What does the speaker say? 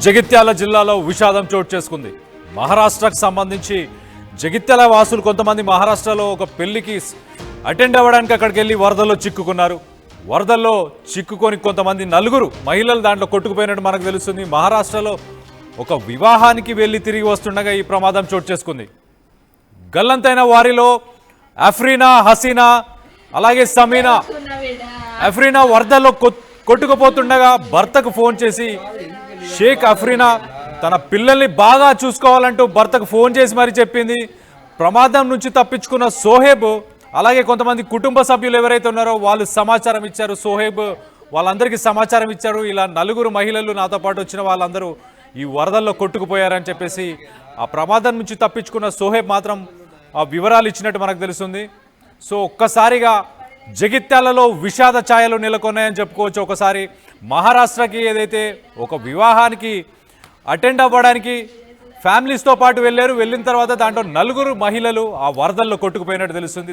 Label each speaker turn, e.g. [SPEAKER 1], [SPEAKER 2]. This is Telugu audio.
[SPEAKER 1] జగిత్యాల జిల్లాలో విషాదం చోటు చేసుకుంది. మహారాష్ట్రకు సంబంధించి జగిత్యాల వాసులు కొంతమంది మహారాష్ట్రలో ఒక పెళ్లికి అటెండ్ అవ్వడానికి అక్కడికి వెళ్ళి వరదల్లో చిక్కుకున్నారు. వరదల్లో చిక్కుకొని కొంతమంది నలుగురు మహిళలు దాంట్లో కొట్టుకుపోయినట్టు మనకు తెలుస్తుంది. మహారాష్ట్రలో ఒక వివాహానికి వెళ్ళి తిరిగి వస్తుండగా ఈ ప్రమాదం చోటు చేసుకుంది. గల్లంతైన వారిలో అఫ్రీనా, హసీనా అలాగే సమీనా. అఫ్రీనా వరదల్లో కొట్టుకుపోతుండగా భర్తకు ఫోన్ చేసి షేక్ అఫ్రీనా తన పిల్లల్ని బాగా చూసుకోవాలంటూ భర్తకు ఫోన్ చేసి మరీ చెప్పింది. ప్రమాదం నుంచి తప్పించుకున్న సోహెబ్ అలాగే కొంతమంది కుటుంబ సభ్యులు ఎవరైతే ఉన్నారో వాళ్ళు సమాచారం ఇచ్చారు. సోహెబ్ వాళ్ళందరికీ సమాచారం ఇచ్చారు. ఇలా నలుగురు మహిళలు నాతో పాటు వచ్చిన వాళ్ళందరూ ఈ వరదల్లో కొట్టుకుపోయారని చెప్పేసి ఆ ప్రమాదం నుంచి తప్పించుకున్న సోహెబ్ మాత్రం ఆ వివరాలు ఇచ్చినట్టు మనకు తెలుస్తుంది. సో ఒక్కసారిగా జగిత్యాలలో విషాద ఛాయలు నెలకొన్నాయని చెప్పుకోవచ్చు. ఒకసారి మహారాష్ట్రకి ఏదైతే ఒక వివాహానికి అటెండ్ అవ్వడానికి ఫ్యామిలీస్తో పాటు వెళ్ళారు. వెళ్ళిన తర్వాత దాంట్లో నలుగురు మహిళలు ఆ వరదల్లో కొట్టుకుపోయినట్టు తెలుస్తుంది.